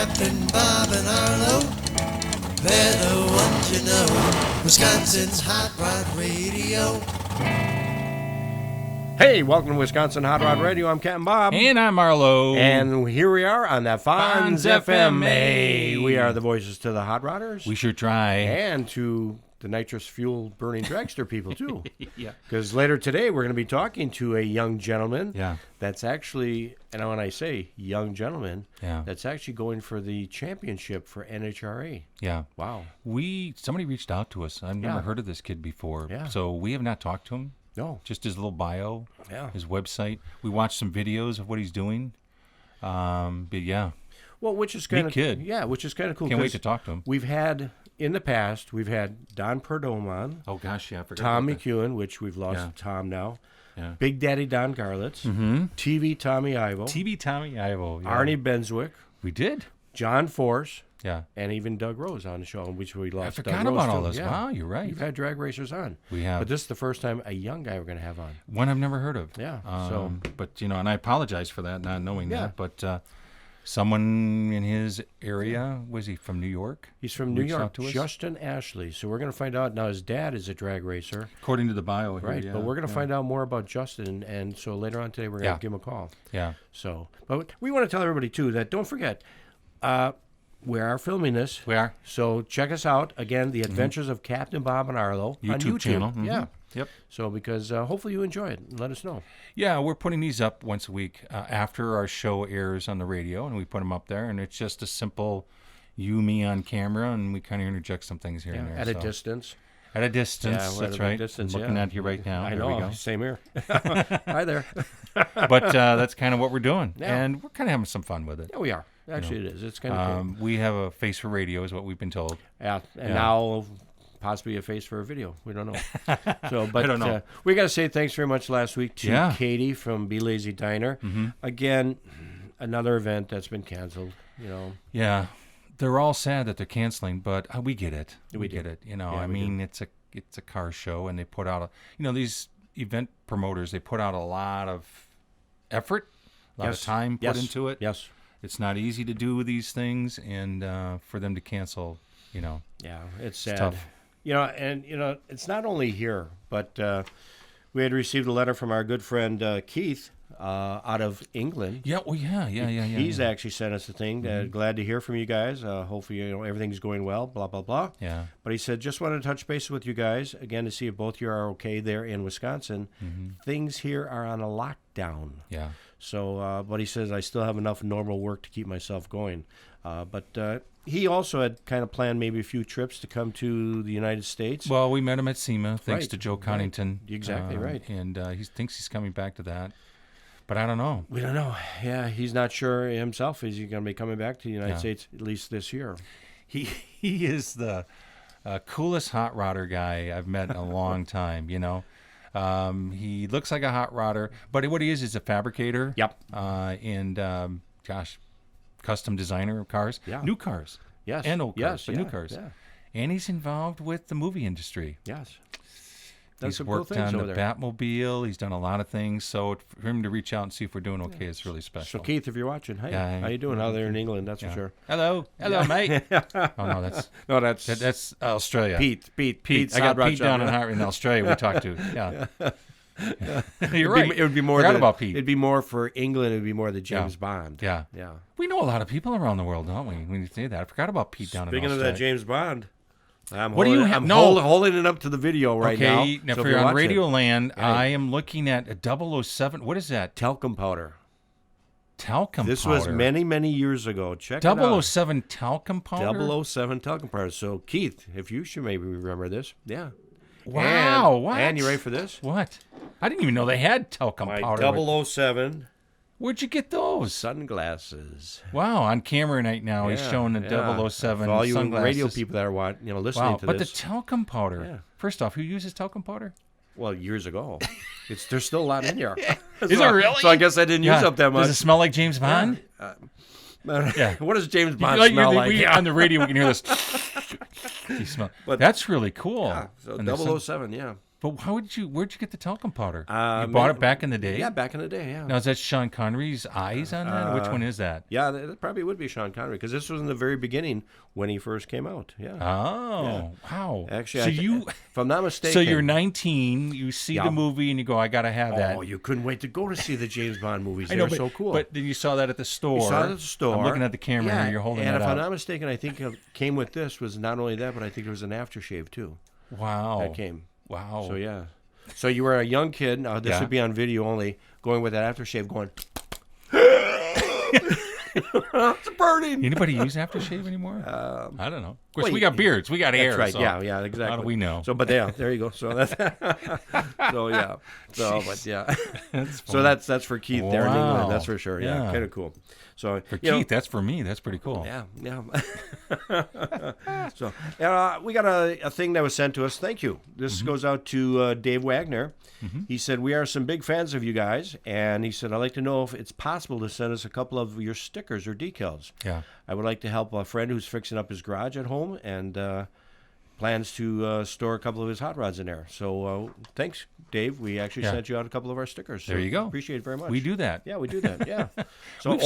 Captain Bob and Arlo, they're the ones you know. Wisconsin's Hot Rod Radio. Hey, welcome to Wisconsin Hot Rod Radio. I'm Captain Bob. And I'm Arlo. And here we are on that Fonz Fonz FM. FM. We are the voices to the Hot Rodders. We sure try. And to the nitrous fuel burning dragster people, too. Yeah. Because later today, we're going to be talking to a young gentleman. Yeah. That's actually, and when I say young gentleman, Yeah. that's actually going for the championship for NHRA. Yeah. Wow. Somebody reached out to us. I've never heard of this kid before. Yeah. So we have not talked to him. No. Just his little bio. Yeah. His website. We watched some videos of what he's doing. But yeah. Well, which is kind of kid. Yeah, which is kind of cool. Can't wait to talk to him. We've had in the past, we've had Don Perdomo on. Oh gosh, yeah, I forgot. Tom about that. McEwen, which we've lost Tom now. Yeah. Big Daddy Don Garlitz. Mm-hmm. TV Tommy Ivo. TV Tommy Ivo. Yeah. Arnie Benswick. We did. John Force. Yeah. And even Doug Rose on the show, which we lost. I forgot Doug about Rose all too. this. Yeah. Wow, you're right. We've had drag racers on. We have. But this is the first time a young guy we're going to have on. One I've never heard of. Yeah. But and I apologize for that, not knowing Yeah. that. But someone in his area, was he from New York? He's from New Reached York, out to us? Justin Ashley. So we're going to find out. Now, his dad is a drag racer. According to the bio here, Right. yeah, But we're going to find out more about Justin. And so later on today, we're going to give him a call. Yeah. So, but we want to tell everybody, too, that don't forget, we are filming this. We are. So check us out. Again, The Adventures of Captain Bob and Arlo on YouTube. channel. Mhm. Yeah. Yep. So because hopefully you enjoy it. And let us know. Yeah, we're putting these up once a week after our show airs on the radio, and we put them up there, and it's just a simple me on camera, and we kind of interject some things here and there. At a distance. At a distance, Yeah, we're that's at a right. distance, I'm looking yeah. at you right now. I There we know. go. Same here. Hi there. But that's kind of what we're doing, Yeah. and we're kind of having some fun with it. Yeah, we are. Actually, it is. It's kind of cool. We have a face for radio, is what we've been told. Yeah. And now possibly a face for a video. We don't know. So, but I don't know. We got to say thanks very much last week to Yeah. Katie from Be Lazy Diner. Mm-hmm. Again, another event that's been canceled. You know. Yeah, they're all sad that they're canceling, but we get it. We do. get it. You know, Yeah, I we mean, it's a car show, and they put out these event promoters. They put out a lot of effort, a lot of time put into it. Yes. It's not easy to do these things, and for them to cancel, Yeah, it's sad. tough. And it's not only here, but we had received a letter from our good friend Keith out of England. Yeah, well, yeah. He's actually sent us a thing. Glad to hear from you guys. Hopefully, everything's going well. Blah blah blah. Yeah. But he said, just wanted to touch base with you guys again to see if both of you are okay there in Wisconsin. Things here are on a lockdown. Yeah. So, but he says I still have enough normal work to keep myself going. But he also had kind of planned maybe a few trips to come to the United States. Well, we met him at SEMA, thanks Right, to Joe Connington. right. Exactly right. And he thinks he's coming back to that. But I don't know. We don't know. Yeah, he's not sure himself. Is he going to be coming back to the United States at least this year? He is the coolest hot rodder guy I've met in a long time, He looks like a hot rodder, but what he is a fabricator. Yep. And custom designer of cars. Yeah. New cars. Yes. And old cars, Yes, but yeah, new cars. yeah. And he's involved with the movie industry. Yes. That's He's some cool worked things on over the there. Batmobile. He's done a lot of things. So for him to reach out and see if we're doing okay is really special. So Keith, if you're watching, hey, Yeah, how you doing out there in England? That's for sure. Hello, mate. Oh no, that's Australia. Pete. I got Pete down in Australia. We talked to. Yeah. You're right. It would be more. Forgot about Pete. It'd be more for England. It'd be more the James Bond. Yeah. Yeah. We know a lot of people around the world, don't we? When you say that, I forgot about Pete down in Speaking Australia. of that James Bond, I'm What do you have? I'm No. holding it up to the video right now. Okay, now So for if on watching Radio it, Land, Yeah. I am looking at a 007. What is that? talcum powder. Talcum This powder. was many years ago. Check it out. 007 talcum powder? 007 talcum powder. So Keith, if you should maybe remember this, yeah. Wow, And, what? And you ready for this? What? I didn't even know they had talcum My powder. 007 Where'd you get those? sunglasses. Wow, on camera right now, he's showing the 007 For all you sunglasses. radio people that are listening Wow, to but this. the talcum powder. Yeah. First off, who uses talcum powder? Well, years ago. There's still a lot in here. Is it really? So I guess I didn't use up that much. Does it smell like James Bond? Yeah. What does James Bond Like, smell like? On the radio, we can hear this. You smell. But- That's really cool. Yeah, so And there's some- 007, yeah. But where'd you get the talcum powder? You Man, bought it back in the day? Yeah, back in the day, yeah. Now, is that Sean Connery's eyes on that? Or which one is that? Yeah, that probably would be Sean Connery, because this was in the very beginning when he first came out. Yeah. Oh, wow. Actually, so if I'm not mistaken. So you're 19, you see the movie, and you go, I got to have that. Oh, you couldn't wait to go to see the James Bond movies. I They know, were so cool. But then you saw that at the store. You saw it at the store. I'm looking at the camera here. You're holding and that if up. I'm not mistaken, I think it came with this was not only that, but I think there was an aftershave too. Wow. That came. Wow. So yeah. So you were a young kid. Now this would be on video only. Going with that aftershave, going. It's burning. Anybody use aftershave anymore? I don't know. Of course, well, we got beards. We got hair. That's right. So Yeah, exactly. How do we know? So, but yeah, there you go. So that's so yeah. So, but yeah. That's So that's for Keith there in Wow. England. That's for sure. Yeah, Yeah. kind of cool. So For you know, Keith, that's for me. That's pretty cool. Yeah, so we got a thing that was sent to us. Thank you. This goes out to Dave Wagner. He said, we are some big fans of you guys. And he said, I'd like to know if it's possible to send us a couple of your stickers or decals. Yeah. I would like to help a friend who's fixing up his garage at home and plans to store a couple of his hot rods in there. So thanks, Dave. We actually sent you out a couple of our stickers. So There you go. Appreciate it very much. We do that. Yeah, we do that. Yeah. So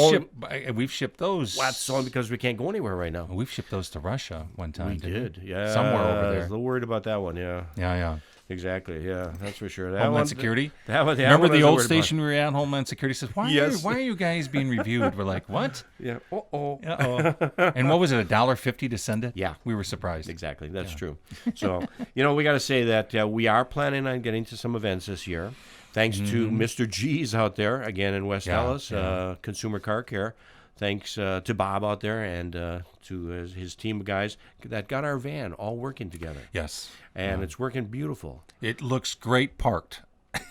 We've shipped those. well, that's only because we can't go anywhere right now. We've shipped those to Russia one time. We didn't did, yeah. Somewhere over I was there. a little worried about that one, yeah. Yeah. Exactly, yeah, that's for sure. That Homeland one, Security. That one, Remember the old worried station we were at? Homeland Security says, "Why? Yes. Why are you guys being reviewed?" We're like, "What? About. Yeah. Uh-oh. Uh-oh." And what was it? $1.50 to send it? Yeah. We were surprised. Exactly, that's true. So, we got to say that we are planning on getting to some events this year. Thanks to Mr. G's out there, again in West Ellis, Consumer Car Care. Thanks to Bob out there and to his team of guys that got our van all working together. Yes. And it's working beautiful. It looks great parked.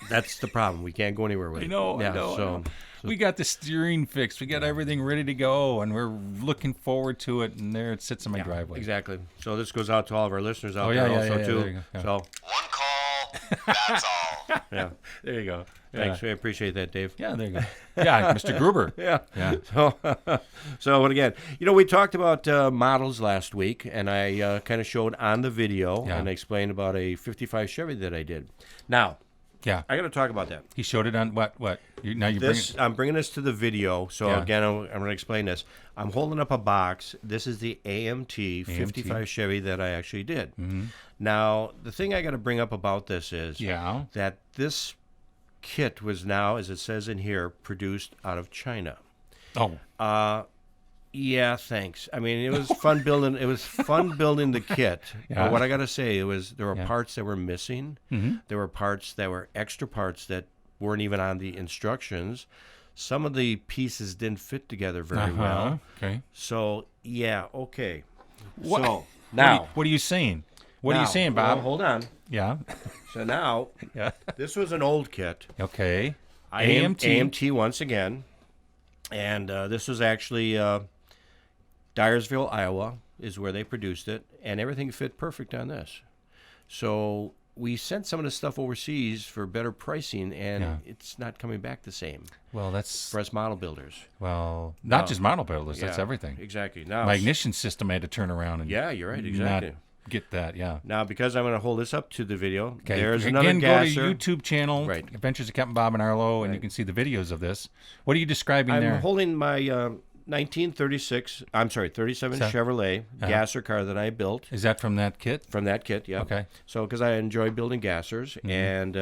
That's the problem. We can't go anywhere with it. I know. So we got the steering fixed. We got everything ready to go, and we're looking forward to it. And there it sits in my driveway. Exactly. So this goes out to all of our listeners out yeah, there yeah, also yeah, too. there you go. Yeah. So One call, that's all. yeah, There you go. thanks. We appreciate that, Dave. Yeah, there you go. Yeah, Mr. Gruber. Yeah. Yeah. So and again, we talked about models last week, and I kind of showed on the video Yeah. and I explained about a '55 Chevy that I did. Now Yeah. I got to talk about that. He showed it on what? Now you bring it. I'm bringing this to the video. So Yeah. again, I'm going to explain this. I'm holding up a box. This is the AMT 55 Chevy that I actually did. Mm-hmm. Now, the thing I got to bring up about this is Yeah. that this kit was now, as it says in here, produced out of China. Oh. Yeah, thanks. I mean, it was fun building. It was fun building the kit. Yeah. But what I got to say there were Yeah. parts that were missing. Mm-hmm. There were parts that were extra parts that weren't even on the instructions. Some of the pieces didn't fit together very well. Okay. So yeah, okay. What- So now, What are you saying? What are you now- saying, Bob? well, hold on. Yeah. So now, Yeah. this was an old kit. Okay. AMT once again, and this was actually Dyersville, Iowa, is where they produced it, and everything fit perfect on this. So we sent some of the stuff overseas for better pricing, and it's not coming back the same Well, that's for us model builders. not just model builders. That's Yeah, everything. Exactly. Now, My ignition system I had to turn around and yeah, you're right. Exactly. not get that. Yeah. Now, because I'm going to hold this up to the video, Okay. there's Again, another gasser. go to YouTube channel, Right. Adventures of Captain Bob and Arlo, and you can see the videos of this. What are you describing I'm there? holding my 37 Chevrolet gasser car that I built. Is that from that kit? From that kit, yeah. Okay. So, because I enjoy building gassers, and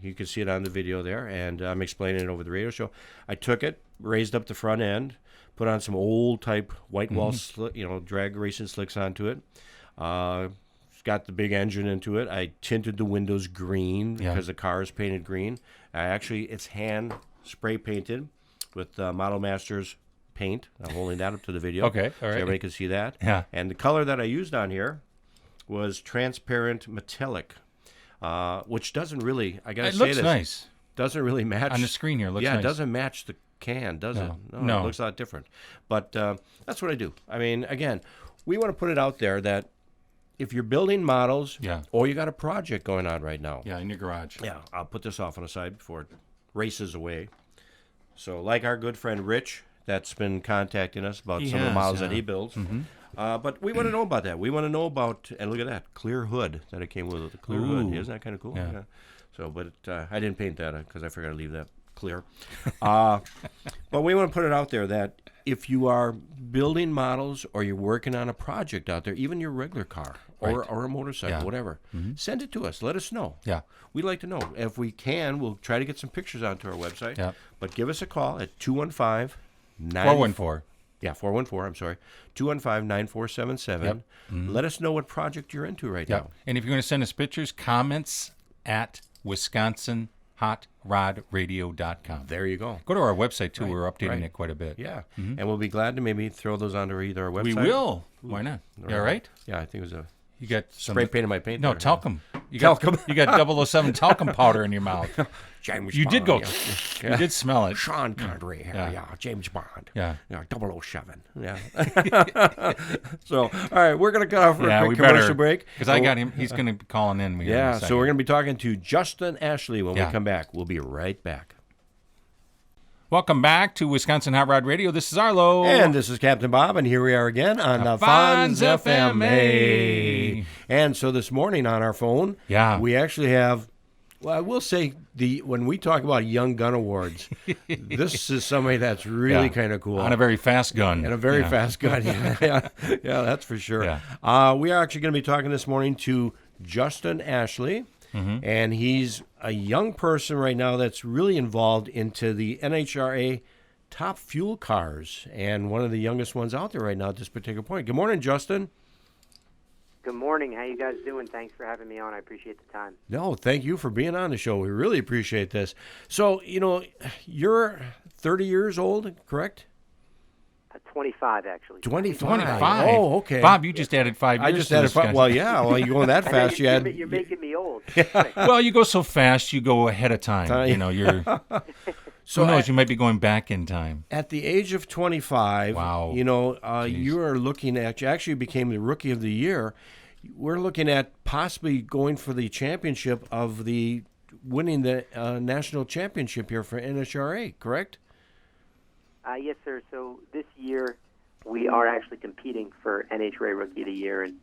you can see it on the video there, and I'm explaining it over the radio show. I took it, raised up the front end, put on some old type white wall, drag racing slicks onto it. It's got the big engine into it. I tinted the windows green because the car is painted green. It's hand spray painted with Model Masters paint. I'm holding that up to the video. Okay, all So right. everybody can see that. Yeah. And the color that I used on here was transparent metallic, which doesn't really, I got to It say looks this, nice doesn't really match. on the screen here. It looks yeah, nice. it doesn't match the can, does it? No. It looks a lot different. But that's what I do. I mean, again, we want to put it out there that if you're building models or you got a project going on right now. Yeah, in your garage. Yeah, I'll put this off on the side before it races away. So like our good friend Rich, that's been contacting us about some of the models that he builds. But we want to know about that. We want to know about, and look at that, clear hood that it came with. The clear hood. Isn't that kind of cool? Yeah. So, but I didn't paint that because I forgot to leave that clear. But we want to put it out there that if you are building models or you're working on a project out there, even your regular car or a motorcycle, whatever, send it to us. Let us know. Yeah. We'd like to know. If we can, we'll try to get some pictures onto our website. Yeah. But give us a call at 215 414. Yeah, 414, I'm sorry. 215-9477. Yep. Let us know what project you're into right now. And if you're going to send us pictures, comments at WisconsinHotRodRadio.com. There you go. Go to our website, too. We're updating it quite a bit. Yeah. And we'll be glad to maybe throw those onto either our website. We will. Why not? You all right? Yeah, I think it was a You got some spray painted my paint. No, there. talcum. You Talcum. You got 007 talcum powder in your mouth. James You Bond, did go. Yeah. You did smell it. Sean Connery. Yeah. James Bond. Yeah. 007. Yeah. So, all right, we're going to cut off for a Yeah, quick we commercial better. break. Because I got him. He's going to be calling in. Yeah, so we're going to be talking to Justin Ashley when we Yeah. come back. We'll be right back. Welcome back to Wisconsin Hot Rod Radio. This is Arlo. And this is Captain Bob, and here we are again on the Fonz FMA. And so this morning on our phone, we actually have, well, I will say, when we talk about Young Gun Awards, this is somebody that's really kind of cool. On a very fast gun. And a very fast gun. Yeah, that's for sure. Yeah. We are actually going to be talking this morning to Justin Ashley. And he's a young person right now that's really involved into the NHRA top fuel cars and one of the youngest ones out there right now at this particular point. Good morning, Justin. Good morning. How you guys doing? Thanks for having me on. I appreciate the time. No, thank you for being on the show. We really appreciate this. So, you're 30 years old, correct? 25, actually. 25. 25. Oh, okay. Bob, you just added 5 years. I just added 5. Well, yeah. Well, you're going that fast. You're making me old. Well, you go so fast, you go ahead of time. You're. So who knows? You might be going back in time. At the age of 25, Wow. You are looking at, you actually became the Rookie of the Year. We're looking at possibly going for the championship of winning the national championship here for NHRA, correct? Yes, sir. So this year we are actually competing for NHRA Rookie of the Year, and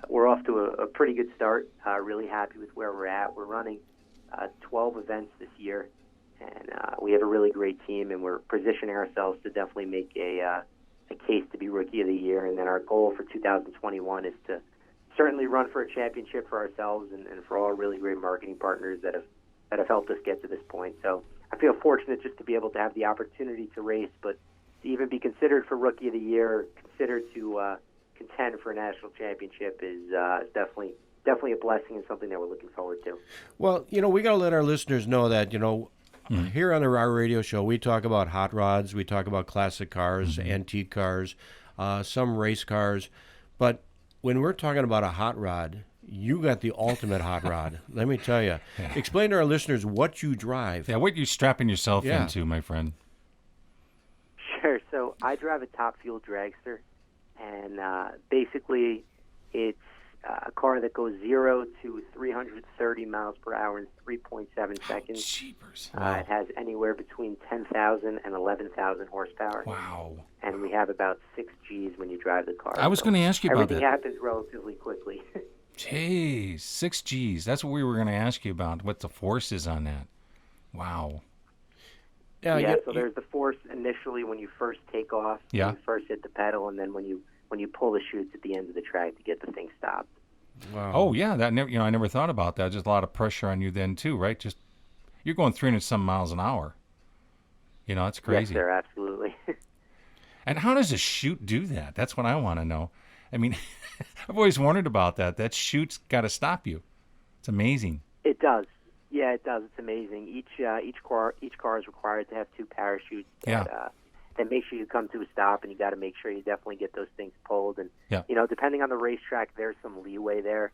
we're off to a pretty good start. Really happy with where we're at. We're running 12 events this year, and we have a really great team, and we're positioning ourselves to definitely make a case to be Rookie of the Year. And then our goal for 2021 is to certainly run for a championship for ourselves and for all our really great marketing partners that have helped us get to this point. So I feel fortunate just to be able to have the opportunity to race, but to even be considered for Rookie of the Year, considered to contend for a national championship is definitely a blessing and something that we're looking forward to. Well, we got to let our listeners know that, here on our radio show, we talk about hot rods, we talk about classic cars, antique cars, some race cars, but when we're talking about a hot rod, you got the ultimate hot rod. Let me tell you. Yeah. Explain to our listeners what you drive. Yeah, what you're strapping yourself into, my friend. Sure. So I drive a top Fuel Dragster, and basically it's a car that goes 0 to 330 miles per hour in 3.7 seconds. Jeepers. Wow. It has anywhere between 10,000 and 11,000 horsepower. Wow. And we have about 6 Gs when you drive the car. I was going to ask you about that. Everything happens relatively quickly. Jeez, 6 Gs. That's what we were going to ask you about, what the force is on that. Wow. Yeah, so there's the force initially when you first take off, when you first hit the pedal, and then when you pull the chutes at the end of the track to get the thing stopped. Wow. Oh, yeah, I never thought about that. Just a lot of pressure on you then, too, right? Just you're going 300-some miles an hour. It's crazy. Yes, sir, absolutely. And how does a chute do that? That's what I want to know. I mean, I've always wondered about that. That chute's got to stop you. It's amazing. It does. Yeah, it does. It's amazing. Each car is required to have 2 parachutes that make sure you come to a stop, and you got to make sure you definitely get those things pulled. And depending on the racetrack, there's some leeway there,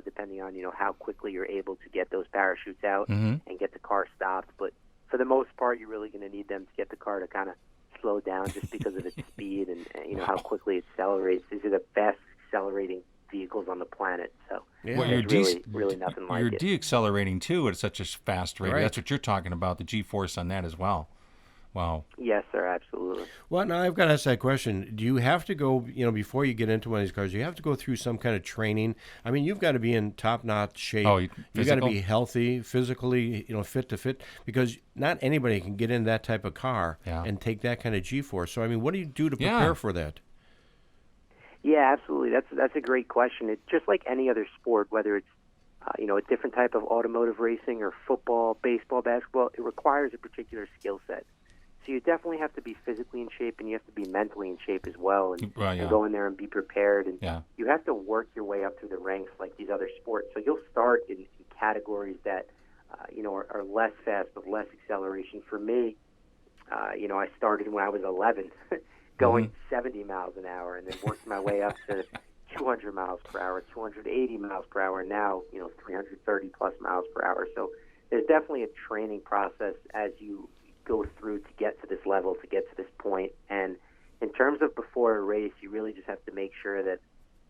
depending on how quickly you're able to get those parachutes out and get the car stopped. But for the most part, you're really going to need them to get the car to kind of slow down just because of its speed and how quickly it accelerates. These are the best accelerating vehicles on the planet. So there's really nothing like it. You're deaccelerating too at such a fast rate. Right. That's what you're talking about, the G-force on that as well. Wow. Yes, sir, absolutely. Well, now I've got to ask that question. Do you have to go, before you get into one of these cars, you have to go through some kind of training? I mean, you've got to be in top-notch shape. Oh, You got to physical? be healthy, physically, fit to fit, because not anybody can get in that type of car Yeah. and take that kind of G-force. So, I mean, what do you do to Yeah. prepare for that? Yeah, absolutely. That's a great question. It's just like any other sport, whether it's a different type of automotive racing or football, baseball, basketball. It requires a particular skill set. So you definitely have to be physically in shape, and you have to be mentally in shape as well, and, Well, yeah. and go in there and be prepared. And Yeah. you have to work your way up through the ranks like these other sports. So you'll start in categories that are less fast but less acceleration. For me, I started when I was 11, going 70 miles an hour, and then worked my way up to 200 miles per hour, 280 miles per hour, and now 330 plus miles per hour. So there's definitely a training process as you go through to get to this level, to get to this point. And in terms of before a race, you really just have to make sure that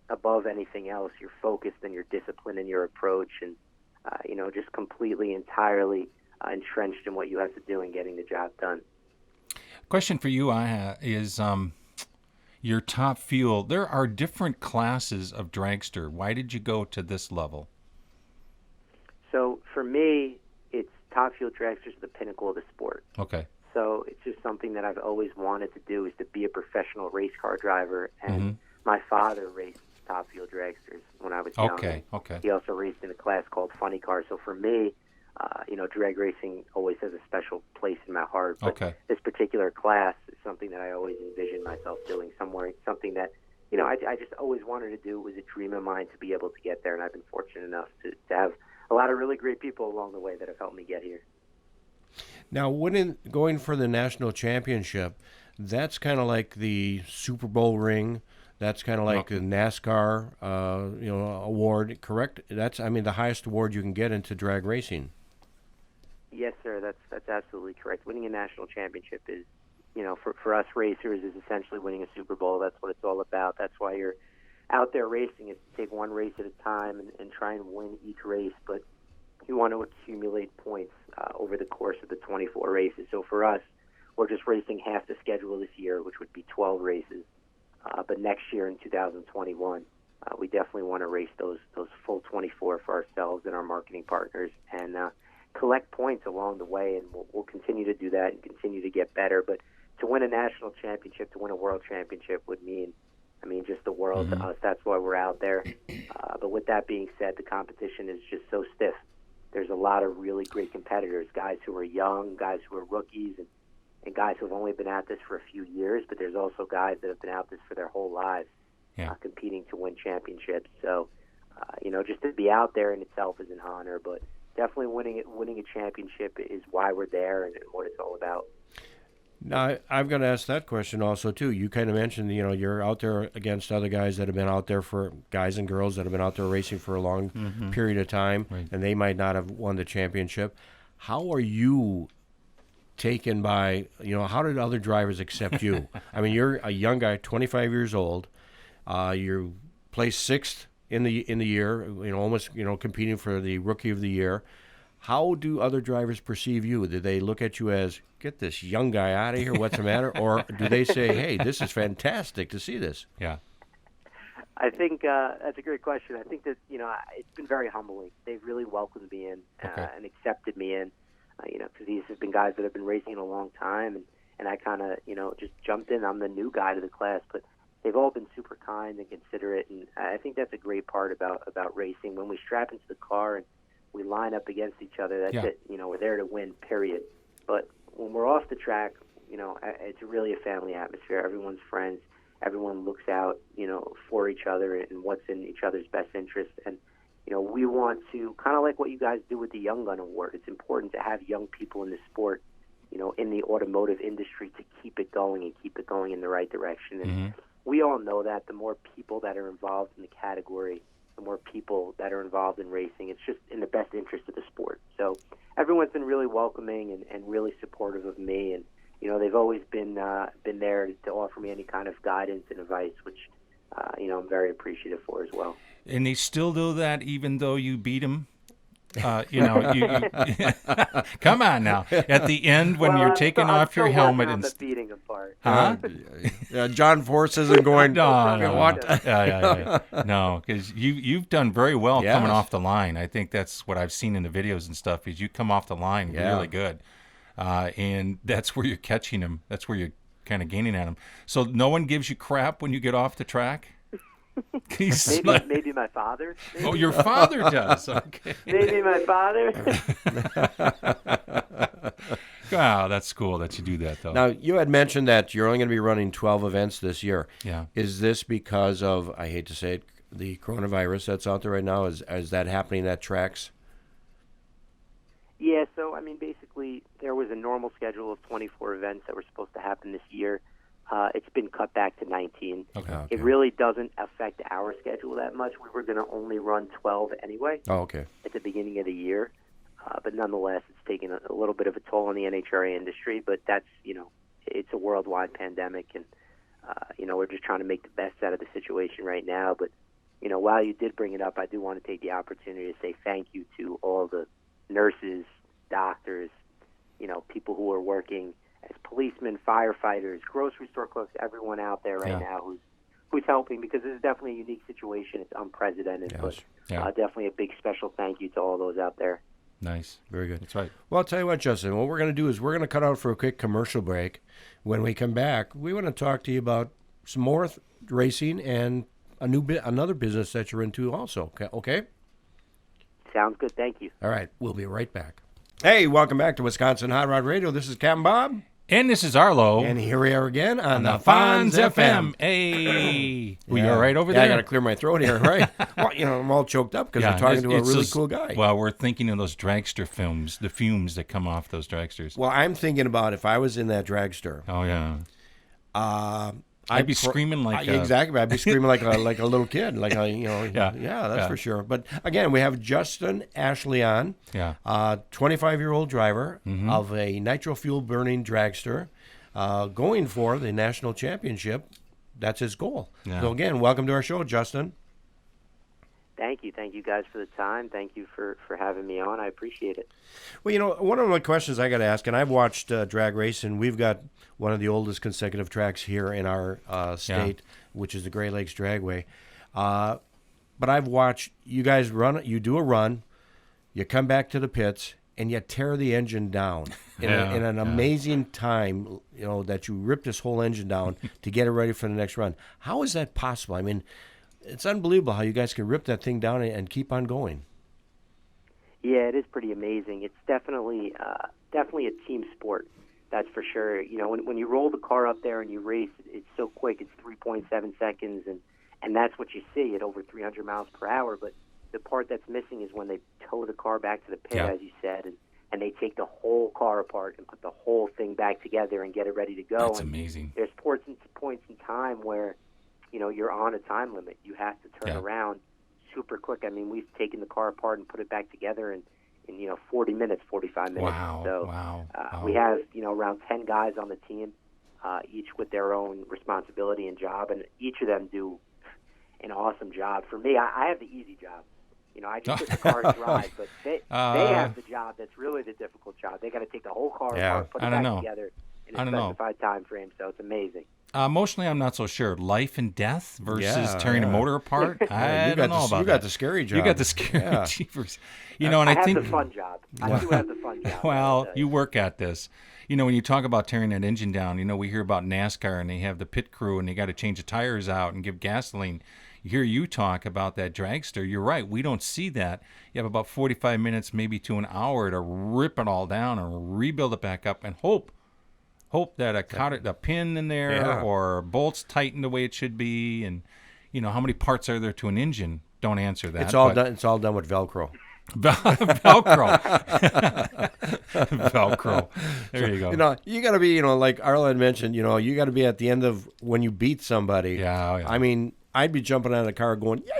above anything else, you're focused and you're disciplined in your approach, and just completely, entirely entrenched in what you have to do in getting the job done. Question for you is your top fuel. There are different classes of dragster. Why did you go to this level? So for me, it's top fuel dragsters are the pinnacle of the sport. Okay. So it's just something that I've always wanted to do, is to be a professional race car driver. And my father raced top fuel dragsters when I was young. Okay. He also raced in a class called funny car. So for me, drag racing always has a special place in my heart. But Okay. this particular class is something that I always envisioned myself doing somewhere. Something that, I just always wanted to do. It was a dream of mine to be able to get there. And I've been fortunate enough to have a lot of really great people along the way that have helped me get here. Now, going for the national championship, that's kind of like the Super Bowl ring. That's kind of like the NASCAR, award, correct? That's, the highest award you can get into drag racing. Yes, sir. That's absolutely correct. Winning a national championship is, for us racers, is essentially winning a Super Bowl. That's what it's all about. That's why you're out there racing, is to take one race at a time and try and win each race. But you want to accumulate points over the course of the 24 races. So for us, we're just racing half the schedule this year, which would be 12 races. But next year in 2021, we definitely want to race those full 24 for ourselves and our marketing partners, and collect points along the way. And we'll continue to do that and continue to get better. But to win a national championship, to win a world championship would mean just the world to us. That's why we're out there. But with that being said, the competition is just so stiff. There's a lot of really great competitors, guys who are young, guys who are rookies, and guys who have only been at this for a few years. But there's also guys that have been at this for their whole lives, competing to win championships. So, just to be out there in itself is an honor. But definitely winning a championship is why we're there and what it's all about. Now, I've got to ask that question also, too. You kind of mentioned, you're out there against other guys that have been out there guys and girls that have been out there racing for a long period of time, and they might not have won the championship. How are you taken by, how did other drivers accept you? You're a young guy, 25 years old. You placed sixth in the year, almost, competing for the Rookie of the Year. How do other drivers perceive you? Do they look at you as, get this young guy out of here, what's the matter? Or do they say, hey, this is fantastic to see this? Yeah. I think that's a great question. I think that, it's been very humbling. They've really welcomed me in and accepted me in, because these have been guys that have been racing a long time, and I kind of, just jumped in. I'm the new guy to the class, but they've all been super kind and considerate, and I think that's a great part about racing. When we strap into the car and we line up against each other, that's it. We're there to win, period. But when we're off the track, it's really a family atmosphere. Everyone's friends. Everyone looks out, for each other and what's in each other's best interest. And, we want to, kind of like what you guys do with the Young Gun Award, it's important to have young people in the sport, in the automotive industry, to keep it going and keep it going in the right direction. And we all know that the more people that are involved in the category, the more people that are involved in racing, it's just in the best interest of the sport. So everyone's been really welcoming and really supportive of me, and they've always been there to offer me any kind of guidance and advice, which I'm very appreciative for as well. And they still do that even though you beat them Come on now. At the end, when Well, you're taking off your helmet on and the beating apart. huh? John Force isn't going. No. What? Yeah. No, because you've done very well Yes. coming off the line. I think that's what I've seen in the videos and stuff. Is you come off the line really good, and that's where you're catching them. That's where you're kind of gaining at them. So no one gives you crap when you get off the track. Maybe my father. Maybe. Oh, your father does. Okay. Maybe my father. Wow, that's cool that you do that, though. Now, you had mentioned that you're only going to be running 12 events this year. Yeah. Is this because of, I hate to say it, the coronavirus that's out there right now? Is that happening at tracks? Yeah, so, I mean, basically, there was a normal schedule of 24 events that were supposed to happen this year. It's been cut back to 19. Okay. It really doesn't affect our schedule that much. We were going to only run 12 anyway Oh, okay. at the beginning of the year. But nonetheless, it's taken a little bit of a toll on the NHRA industry. But that's, it's a worldwide pandemic. And, we're just trying to make the best out of the situation right now. But, while you did bring it up, I do want to take the opportunity to say thank you to all the nurses, doctors, people who are working as policemen, firefighters, grocery store clerks, everyone out there right now who's helping, because this is definitely a unique situation. It's unprecedented, but definitely a big special thank you to all those out there. Nice. Very good. That's right. Well, I'll tell you what, Justin, what we're going to do is we're going to cut out for a quick commercial break. When we come back, we want to talk to you about some more racing and another business that you're into also. Okay? Sounds good. Thank you. All right. We'll be right back. Hey, welcome back to Wisconsin Hot Rod Radio. This is Captain Bob. And this is Arlo. And here we are again on the Fonz Fonz FM. Hey. We all right over Yeah, there? I got to clear my throat here, right? Well, I'm all choked up because we're talking to a really cool guy. Well, we're thinking of those dragster films, the fumes that come off those dragsters. Well, I'm thinking about if I was in that dragster. Oh, yeah. I'd be screaming like exactly. I'd be screaming like a little kid, that's for sure. But again, we have Justin Ashley on, 25-year-old driver of a nitro fuel burning dragster, going for the national championship. That's his goal. Yeah. So again, welcome to our show, Justin. Thank you guys for the time. Thank you for having me on. I appreciate it. Well, one of my questions I got to ask, and I've watched drag race, and we've got one of the oldest consecutive tracks here in our state, which is the Great Lakes Dragway. But I've watched you guys run. You do a run, you come back to the pits, and you tear the engine down in an amazing time. That you rip this whole engine down to get it ready for the next run. How is that possible? I mean, it's unbelievable how you guys can rip that thing down and keep on going. Yeah, it is pretty amazing. It's definitely a team sport, that's for sure. When you roll the car up there and you race, it's so quick. It's 3.7 seconds, and that's what you see at over 300 miles per hour. But the part that's missing is when they tow the car back to the pit, as you said, and they take the whole car apart and put the whole thing back together and get it ready to go. That's amazing. There's points in time where you're on a time limit. You have to turn around super quick. I mean, we've taken the car apart and put it back together in 40 minutes, 45 minutes. Wow. We have, around 10 guys on the team, each with their own responsibility and job, and each of them do an awesome job. For me, I have the easy job. I just get the car and drive, but they have the job that's really the difficult job. They got to take the whole car apart, put it back together in a specified time frame, so it's amazing. Emotionally, I'm not so sure. Life and death versus tearing a motor apart. I don't know about that. You got the scary job. You got the scary jeepers. And I think have the fun job. I do have the fun job. Well, you work at this. When you talk about tearing that engine down, we hear about NASCAR and they have the pit crew and they got to change the tires out and give gasoline. You hear you talk about that dragster. You're right. We don't see that. You have about 45 minutes, maybe to an hour to rip it all down and rebuild it back up and hope that a pin in there or bolts tighten the way it should be, and how many parts are there to an engine? Don't answer that. It's all done. It's all done with Velcro. Velcro. There you go. You got to be, like Arlo had mentioned. You got to be at the end of when you beat somebody. Yeah. I mean, I'd be jumping out of the car going, yeah.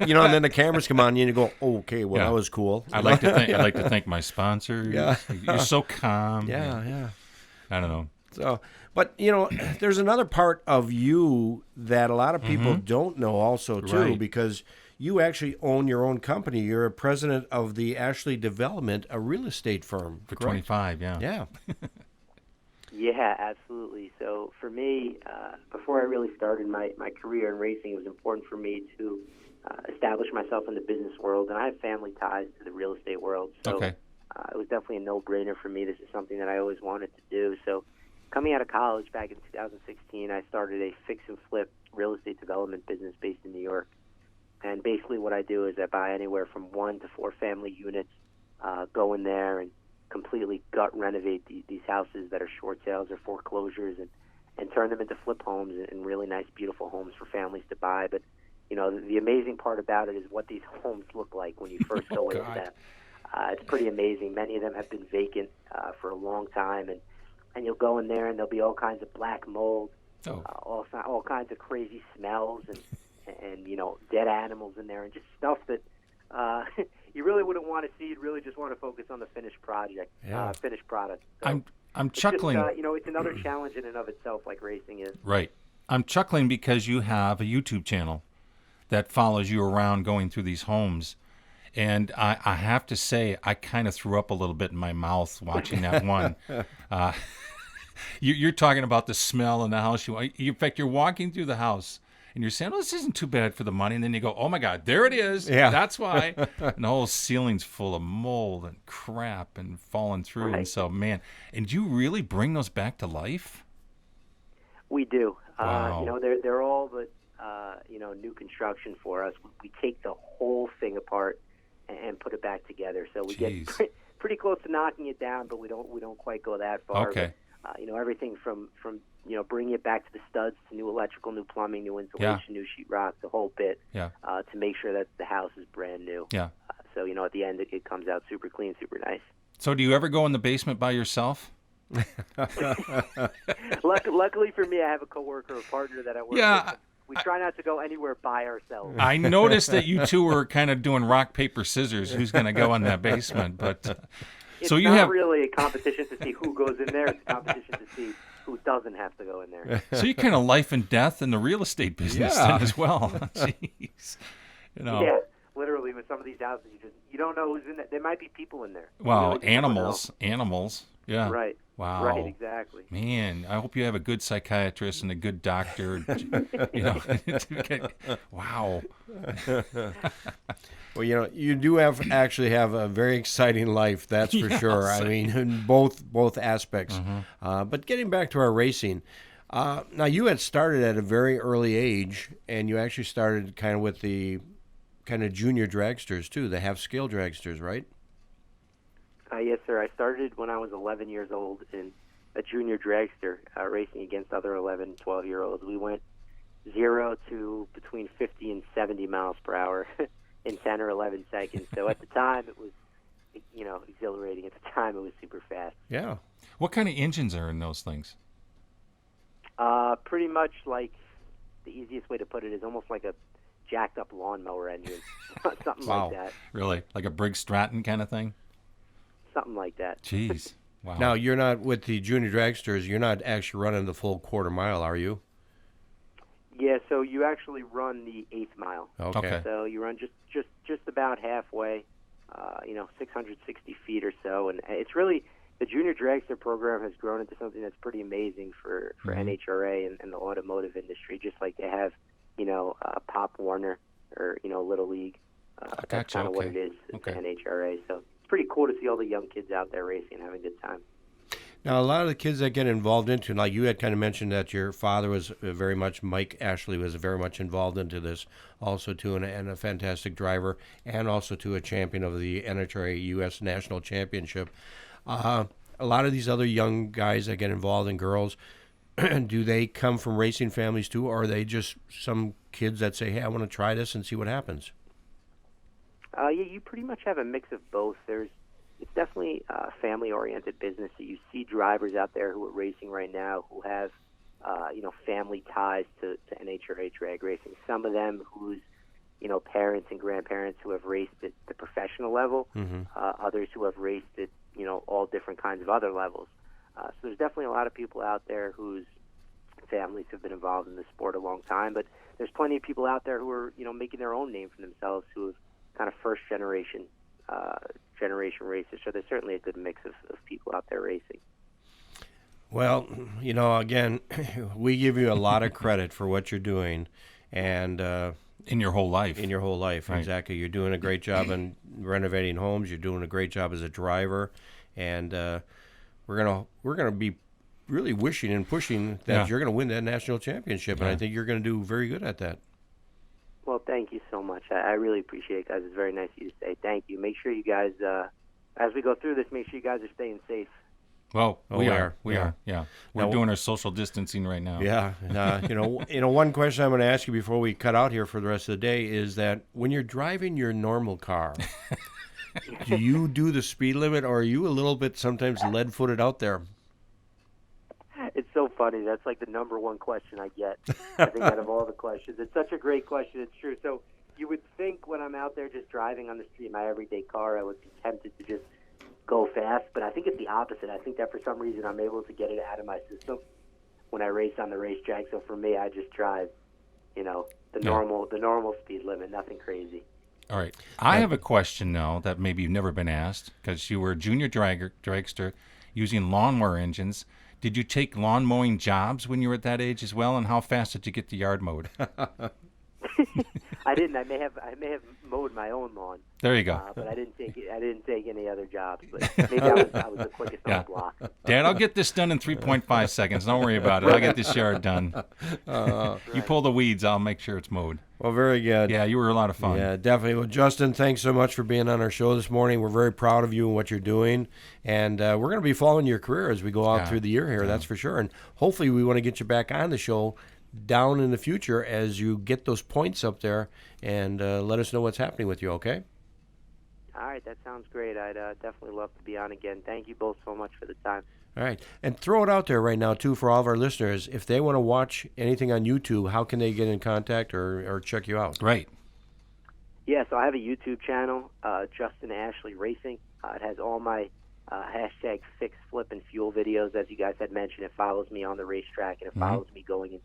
And then the cameras come on you and you go, oh, okay, well, that was cool. I'd like to thank my sponsors. Yeah. You're so calm. Yeah. I don't know. So, but there's another part of you that a lot of people don't know also too, because you actually own your own company. You're a president of the Ashley Development, a real estate firm. For correct? 25, yeah. Yeah. Yeah, absolutely. So for me, before I really started my career in racing, it was important for me to establish myself in the business world, and I have family ties to the real estate world. So Okay. it was definitely a no-brainer for me. This is something that I always wanted to do. So coming out of college back in 2016, I started a fix and flip real estate development business based in New York. And basically what I do is I buy anywhere from 1 to 4 family units, go in there and completely gut renovate these houses that are short sales or foreclosures and turn them into flip homes and really nice, beautiful homes for families to buy. But, you know, the amazing part about it is what these homes look like when you first go into God. them. It's pretty amazing. Many of them have been vacant for a long time, and you'll go in there and there'll be all kinds of black mold, Oh. all kinds of crazy smells and you know, dead animals in there and just stuff that you really wouldn't want to see. You'd really just want to focus on the finished project, finished product. So I'm it's chuckling. Just, you know, it's another challenge in and of itself, like racing is. Right. I'm chuckling because you have a YouTube channel that follows you around going through these homes. And I have to say, I kind of threw up a little bit in my mouth watching that one. You're talking about the smell in the house. In fact, you're walking through the house and you're saying, "Oh, this isn't too bad for the money." And then you go, "Oh my God, there it is. Yeah. That's why." And the whole ceiling's full of mold and crap and falling through. Right. And so, man, and you really bring those back to life? We do. Wow. You know, they're all but you know, new construction for us. We take the whole thing apart and put it back together. So we Jeez. get pretty close to knocking it down, but we don't quite go that far. Okay. But, you know, everything from you know, bringing it back to the studs to new electrical, new plumbing, new insulation, new sheetrock, the whole bit, Yeah. to make sure that the house is brand new. Yeah. So, you know, at the end, it comes out super clean, super nice. So do you ever go in the basement by yourself? Luckily for me, I have a coworker, a partner that I work with. We try not to go anywhere by ourselves. I noticed that you two were kind of doing rock, paper, scissors. Who's going to go in that basement? But It's so you not have really a competition to see who goes in there. It's a competition to see who doesn't have to go in there. so you kind of life and death in the real estate business Yeah. then as well. Jeez, you know. Yeah, literally with some of these houses, you don't know who's in there. There might be people in there. You Well, really just don't know. animals. Yeah. Right. Wow. Right. Exactly. Man, I hope you have a good psychiatrist and a good doctor. You know. Wow. Well, you know, you do actually have a very exciting life, that's for sure. I mean, in both aspects. But getting back to our racing, now you had started at a very early age, and you actually started kind of with the kind of junior dragsters too, the half-scale dragsters, right? Yes, sir. I started when I was 11 years old in a junior dragster, racing against other 11, 12-year-olds. We went 0 to between 50 and 70 miles per hour in 10 or 11 seconds. So at the time, it was, you know, exhilarating. At the time, it was super fast. Yeah. What kind of engines are in those things? Pretty much like the easiest way to put it is almost like a jacked up lawnmower engine, something Wow. like that. Really, like a Briggs Stratton kind of thing? Something like that. Jeez. Wow. Now, you're not, with the junior dragsters, you're not actually running the full quarter mile, are you? Yeah, so you actually run the 8th mile. Okay. So you run just about halfway, you know, 660 feet or so, and it's really, the junior dragster program has grown into something that's pretty amazing for NHRA and the automotive industry. Just like they have, you know, Pop Warner or, you know, Little League. That's Gotcha. kind of what Okay. it is Okay. to NHRA. So it's pretty cool to see all the young kids out there racing and having a good time. Now, a lot of the kids that get involved into, like you had kind of mentioned that your father was very much, Mike Ashley was very much involved into this also too, and a fantastic driver, and also to a champion of the NHRA U.S. National Championship. A lot of these other young guys that get involved, and girls, do they come from racing families too, or are they just some kids that say, hey, I want to try this and see what happens? Yeah, you pretty much have a mix of both. It's definitely a family-oriented business. So you see drivers out there who are racing right now who have, you know, family ties to NHRA drag racing. Some of them whose, you know, parents and grandparents who have raced at the professional level. Others who have raced at, you know, all different kinds of other levels. So there's definitely a lot of people out there whose families who've been involved in the sport a long time, but there's plenty of people out there who are, making their own name for themselves, who have kind of first generation racers. So there's certainly a good mix of people out there racing. Well, again, we give you a lot of credit for what you're doing, and in your whole life. Right. Exactly. You're doing a great job in renovating homes. You're doing a great job as a driver, and we're gonna be really wishing and pushing that you're going to win that national championship, and I think you're going to do very good at that. Well, thank you so much. I really appreciate it, guys. It's very nice of you to say thank you. Make sure you guys, as we go through this, make sure you guys are staying safe. Well, we are. We're doing our social distancing right now. Yeah. One question I'm going to ask you before we cut out here for the rest of the day is that when you're driving your normal car, do you do the speed limit, or are you a little bit sometimes lead-footed out there? It's so funny. That's like the number one question I get, I think, out of all the questions. It's such a great question. It's true. So you would think when I'm out there just driving on the street in my everyday car, I would be tempted to just go fast, but I think it's the opposite. I think that for some reason I'm able to get it out of my system when I race on the racetrack. So for me, I just drive, the normal speed limit, nothing crazy. All right. I have a question, though, that maybe you've never been asked, because you were a junior dragster using lawnmower engines. Did you take lawn mowing jobs when you were at that age as well, and how fast did you get the yard mowed? I didn't. I may have mowed my own lawn. There you go. But I didn't take any other jobs. But maybe I was the quickest on the block. Dad, I'll get this done in 3.5 seconds. Don't worry about it. I'll get this yard done. You pull the weeds, I'll make sure it's mowed. Well, very good. Yeah, you were a lot of fun. Yeah, definitely. Well, Justin, thanks so much for being on our show this morning. We're very proud of you and what you're doing. And we're going to be following your career as we go out through the year here, that's for sure. And hopefully we want to get you back on the show down in the future as you get those points up there, and let us know what's happening with you, okay? All right, that sounds great. I'd definitely love to be on again. Thank you both so much for the time. All right. And throw it out there right now, too, for all of our listeners. If they want to watch anything on YouTube, how can they get in contact or check you out? Right. Yeah, so I have a YouTube channel, Justin Ashley Racing. It has all my hashtag fix, flip, and fuel videos. As you guys had mentioned, it follows me on the racetrack, and it follows me going into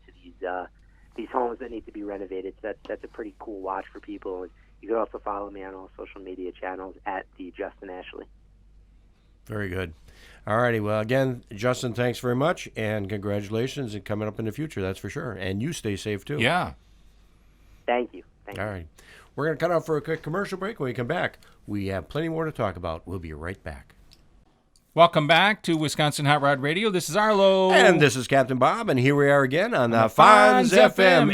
these homes that need to be renovated. So that's a pretty cool watch for people. And you can also follow me on all social media channels at the Justin Ashley. Very good. All righty. Well, again, Justin, thanks very much, and congratulations and coming up in the future, that's for sure. And you stay safe, too. Yeah. Thank you. All right. We're going to cut out for a quick commercial break. When we come back, we have plenty more to talk about. We'll be right back. Welcome back to Wisconsin Hot Rod Radio. This is Arlo. And this is Captain Bob, and here we are again on the Fonz FM.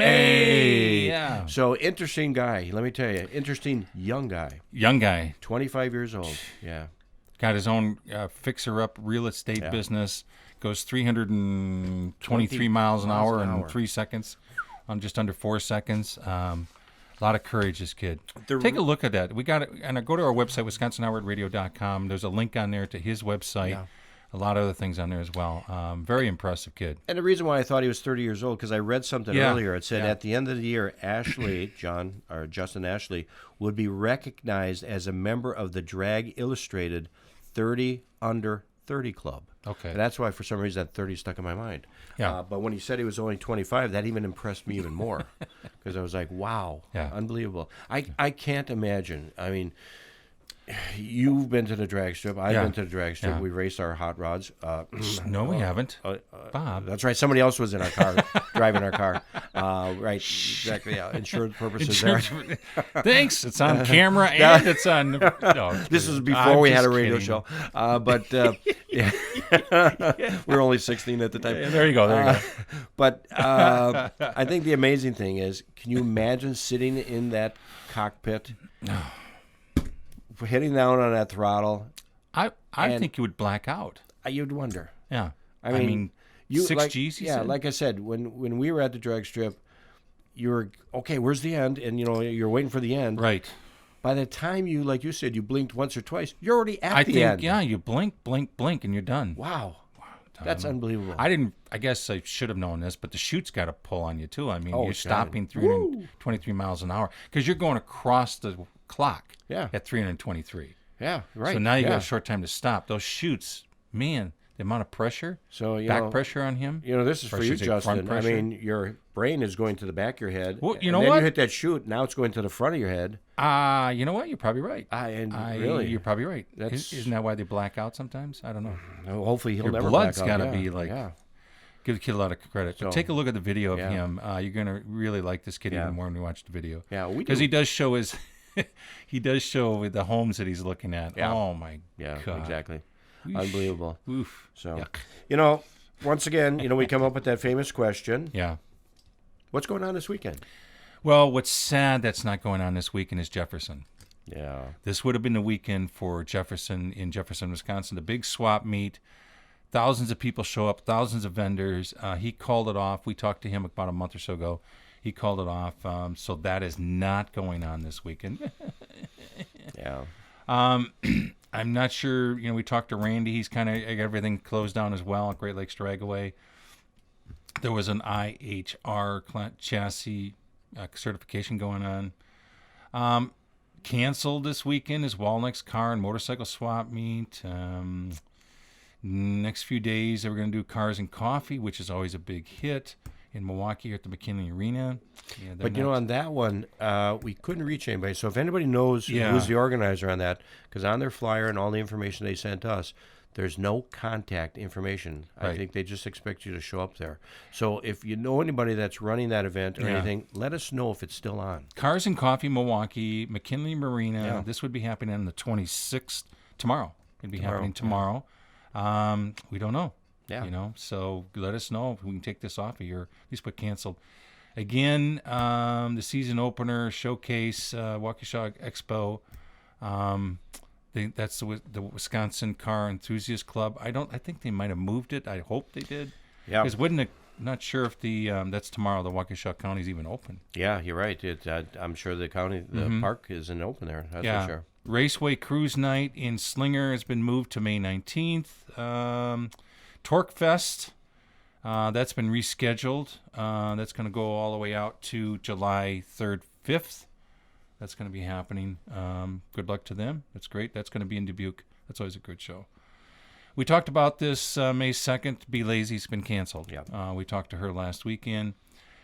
Yeah. So, interesting guy. Let me tell you. Interesting young guy. 25 years old. Yeah. Got his own fixer-up real estate business. Goes 323 miles an hour in 3 seconds, on just under 4 seconds. A lot of courage, this kid. Take a look at that. We got it, and go to our website, WisconsinHotRodRadio.com. There's a link on there to his website. Yeah. A lot of other things on there as well. Very impressive kid. And the reason why I thought he was 30 years old, because I read something earlier. It said at the end of the year, Justin Ashley, would be recognized as a member of the Drag Illustrated 30 Under 30 Club. Okay. And that's why, for some reason, that 30 stuck in my mind. Yeah. But when he said he was only 25, that even impressed me even more, because I was like, wow, unbelievable. I can't imagine. I mean, you've been to the drag strip. I've been to the drag strip. We raced our hot rods. No, we haven't. Bob. That's right. Somebody else was in our car, driving our car. Right. Exactly. Yeah. Insurance purposes there. Thanks. It's on camera and it's on. No, this was before we had a radio show. But we were only 16 at the time. Yeah, there you go. But I think the amazing thing is, can you imagine sitting in that cockpit? No. Hitting down on that throttle, I think you would black out. You'd wonder. Yeah, I mean, you 6 Gs. Yeah, said? like I said, when we were at the drag strip, you were okay. Where's the end? And you're waiting for the end. Right. By the time you, like you said, you blinked once or twice, you're already at the end. Yeah, you blink, and you're done. Wow. That's unbelievable. I guess I should have known this, but the chute's got to pull on you too. I mean, you're stopping 323 miles an hour because you're going across the clock at 323. Yeah, right. So now you got a short time to stop. Those chutes, man, The amount of pressure, So back pressure on him. this is Or for I you, should say front Justin. I pressure. mean, your brain is going to the back of your head. Well, you and know then what? you hit that chute. Now it's going to the front of your head. You know what? You're probably right. Really, You're probably right. That's- Isn't that why they black out sometimes? I don't know. hopefully he'll Your never blood's black out. gotta Yeah, be like. yeah. Give the kid a lot of credit. So, But take a look at the video of yeah. him. You're gonna really like this kid Yeah. even more when you watch the video. Yeah, we Because do. he does show his, he does show the homes that he's looking at. Yeah. Oh my Yeah, God. exactly. Oof. Unbelievable. Oof. So, Yuck. once again, we come up with that famous question. Yeah. What's going on this weekend? Well, what's sad that's not going on this weekend is Jefferson. Yeah. This would have been the weekend for Jefferson in Jefferson, Wisconsin. The big swap meet. Thousands of people show up, thousands of vendors. He called it off. We talked to him about a month or so ago. He called it off. So that is not going on this weekend. Yeah. I'm not sure. We talked to Randy. He's kind of got everything closed down as well at Great Lakes Dragway. There was an NHRA chassis certification going on. Canceled this weekend is Walneck's car and motorcycle swap meet. Next few days, we're going to do Cars and Coffee, which is always a big hit in Milwaukee here at the McKinley Arena. Yeah, But on that one, we couldn't reach anybody. So if anybody knows who's the organizer on that, because on their flyer and all the information they sent us, there's no contact information. I Right. think they just expect you to show up there. So if you know anybody that's running that event or anything, let us know if it's still on. Cars and Coffee, Milwaukee, McKinley Marina. Yeah. This would be happening on the 26th, tomorrow. It'd be Tomorrow, happening tomorrow. We don't know. Yeah. So let us know if we can take this off of your, at least put canceled. Again, the season opener, showcase, Waukesha Expo. That's the Wisconsin Car Enthusiast Club. I think they might have moved it. I hope they did. Yeah. Because not sure if that's tomorrow. The Waukesha County is even open. Yeah, you're right. I'm sure the park isn't open there. That's for sure. Raceway Cruise Night in Slinger has been moved to May 19th. Torque Fest, that's been rescheduled. That's going to go all the way out to July 3rd, 5th. That's going to be happening. Good luck to them. That's great. That's going to be in Dubuque. That's always a good show. We talked about this May 2nd. Be Lazy's been canceled. Yeah. We talked to her last weekend.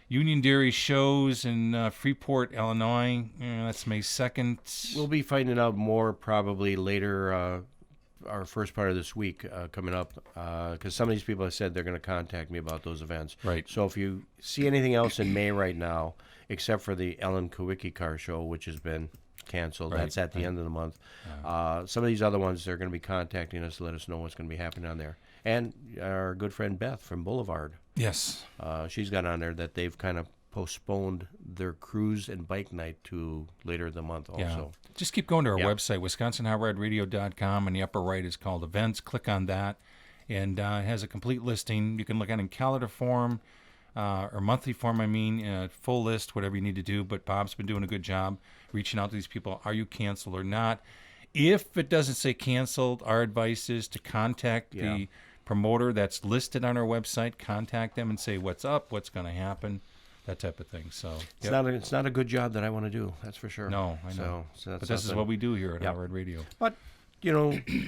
Union Dairy shows in Freeport, Illinois. That's May 2nd. We'll be finding out more probably later, our first part of this week coming up, because some of these people have said they're going to contact me about those events. Right. So if you see anything else in May right now, except for the Ellen Kowicki Car Show, which has been canceled, that's at the end of the month. Some of these other ones, they're going to be contacting us to let us know what's going to be happening on there. And our good friend Beth from Boulevard. Yes. She's got on there that they've kind of postponed their cruise and bike night to later in the month also. Yeah. Just keep going to our website, wisconsinhotradio.com. In the upper right is called Events. Click on that, and it has a complete listing. You can look at it in calendar form or monthly form, full list, whatever you need to do. But Bob's been doing a good job reaching out to these people. Are you canceled or not? If it doesn't say canceled, our advice is to contact the promoter that's listed on our website. Contact them and say what's up, what's going to happen, that type of thing. So it's not a good job that I want to do. That's for sure. No, I know. So that's but this is something. what we do here at Howard Radio. But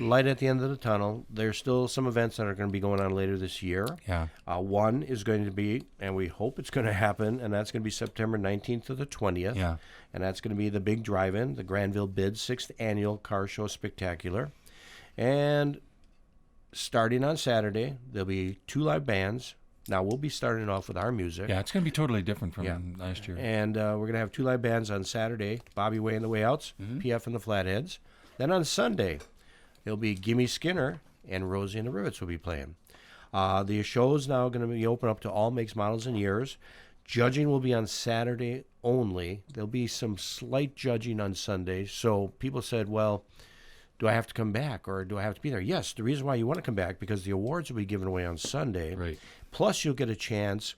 light at the end of the tunnel. There's still some events that are going to be going on later this year. Yeah. One is going to be, and we hope it's going to happen, and that's going to be September 19th to the 20th. Yeah. And that's going to be the big drive-in, the Granville Bid 6th Annual Car Show Spectacular. And starting on Saturday, there'll be 2 live bands. Now, we'll be starting off with our music. Yeah, it's going to be totally different from last year. And we're going to have 2 live bands on Saturday, Bobby Way and the Wayouts, PF and the Flatheads. Then on Sunday, it'll be Gimme Skinner and Rosie and the Rivets will be playing. The show is now going to be open up to all makes, models, and years. Judging will be on Saturday only. There'll be some slight judging on Sunday. So people said, well, do I have to come back or do I have to be there? Yes, the reason why you want to come back, because the awards will be given away on Sunday. Right. Plus, you'll get a chance,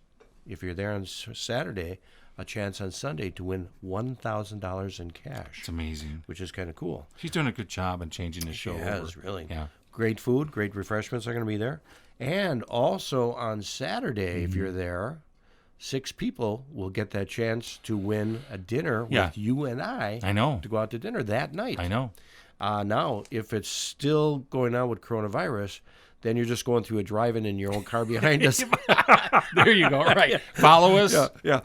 if you're there on Saturday, a chance on Sunday to win $1,000 in cash. It's amazing. Which is kind of cool. She's doing a good job in changing the show. She has, really. Yeah. Great food, great refreshments are going to be there. And also on Saturday, if you're there, 6 people will get that chance to win a dinner with you and I know. to go out to dinner that night. I know. Now, if it's still going on with coronavirus, then you're just going through a drive-in in your own car behind us. There you go. Right. Follow us. Yeah.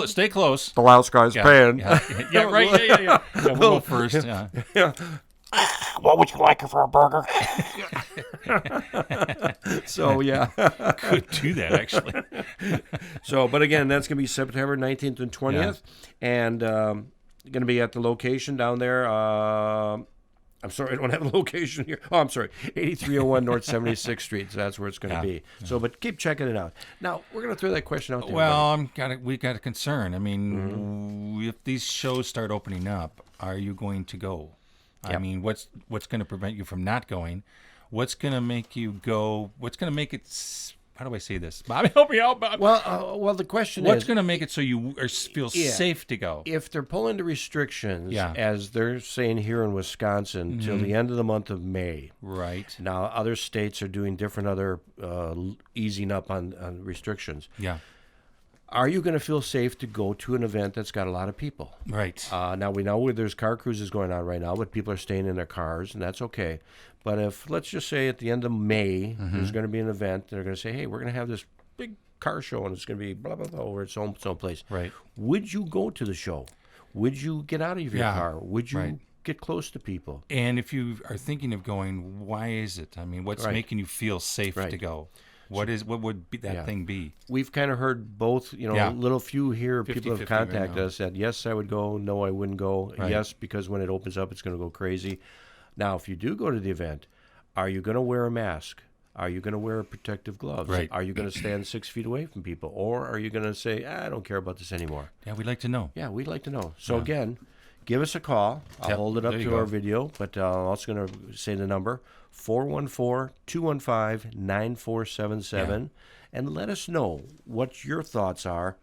Stay close. The loud guy's paying. Yeah, right. Yeah. We'll go first. Yeah. What would you like for a burger? So, yeah. Could do that, actually. So, but again, that's going to be September 19th and 20th. And going to be at the location down there. I'm sorry, I don't have a location here. Oh, I'm sorry. 8301 North 76th Street. So that's where it's going to be. So, but keep checking it out. Now, we're going to throw that question out there. Well, we got a concern. I mean, if these shows start opening up, are you going to go? I mean, what's going to prevent you from not going? What's going to make you go? What's going to make it? How do I say this? Bobby, help me out, Bob. Well, the question what's is, going to make it so you feel safe to go? If they're pulling the restrictions, as they're saying here in Wisconsin, till the end of the month of May. Right. Now, other states are doing different other easing up on restrictions. Yeah. Are you going to feel safe to go to an event that's got a lot of people? Right. Now, we know there's car cruises going on right now, but people are staying in their cars, and that's okay. But if, let's just say at the end of May, there's going to be an event, and they're going to say, hey, we're going to have this big car show, and it's going to be blah, blah, blah, over at someplace. Right. Would you go to the show? Would you get out of your car? Would you get close to people? And if you are thinking of going, why is it? I mean, what's making you feel safe to go? What would that thing be? We've kind of heard both, little few here. People have contacted us that, yes, I would go. No, I wouldn't go. Right. Yes, because when it opens up, it's going to go crazy. Now, if you do go to the event, are you going to wear a mask? Are you going to wear protective gloves? Right. Are you going to stand 6 feet away from people? Or are you going to say, I don't care about this anymore? Yeah, we'd like to know. Yeah, we'd like to know. So, again, give us a call. I'll hold it up to our video, but I'm also going to say the number, 414-215-9477, and let us know what your thoughts are.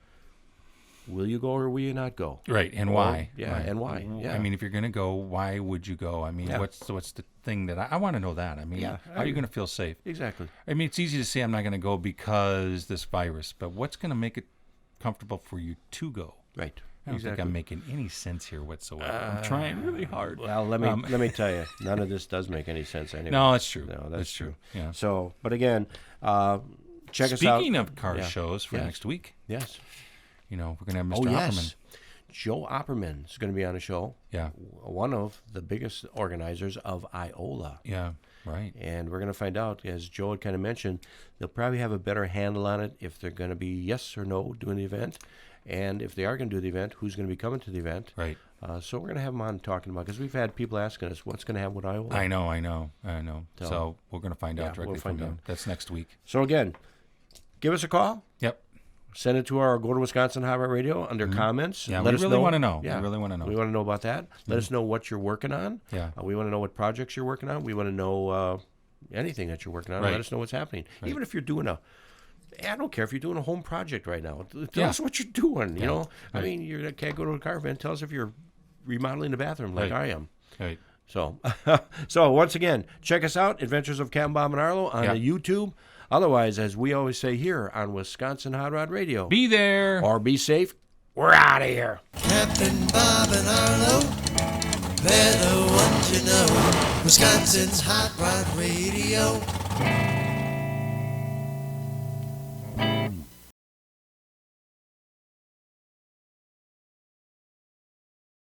Will you go or will you not go? Right, and why? And why? Yeah. I mean, if you're going to go, why would you go? I mean, what's the thing that I want to know that? I mean, how are you going to feel safe? Exactly. I mean, it's easy to say I'm not going to go because this virus, but what's going to make it comfortable for you to go? Right. I don't think I'm making any sense here whatsoever. I'm trying really hard. Well, let me tell you, none of this does make any sense anyway. No, that's true. No, that's true. Yeah. So, but again, check us out. Speaking of car shows for next week. Yes. We're going to have Mr. Opperman. Joe Opperman is going to be on the show. Yeah. One of the biggest organizers of IOLA. Yeah, right. And we're going to find out, as Joe had kind of mentioned, they'll probably have a better handle on it if they're going to be yes or no doing the event. And if they are going to do the event, who's going to be coming to the event? Right. So we're going to have them on talking about, because we've had people asking us, what's going to happen with IOLA? I know. So we're going to find out directly from them. That's next week. So again, give us a call. Yep. Send it to our Go to Wisconsin Hot Rod Radio under comments. Yeah, Let we us really know. want to know. Yeah. We really want to know. We want to know about that. Let us know what you're working on. Yeah. We want to know what projects you're working on. We want to know anything that you're working on. Right. Let us know what's happening. Right. Even if you're doing I don't care if you're doing a home project right now. Tell us what you're doing. You know, Right. I mean, you can't go to a car event. Tell us if you're remodeling the bathroom like I am. Right. So, so once again, check us out, Adventures of Captain Bob and Arlo on the YouTube. Otherwise, as we always say here on Wisconsin Hot Rod Radio, be there or be safe. We're out of here. Captain Bob and Arlo, they're the ones you know. Wisconsin's Hot Rod Radio.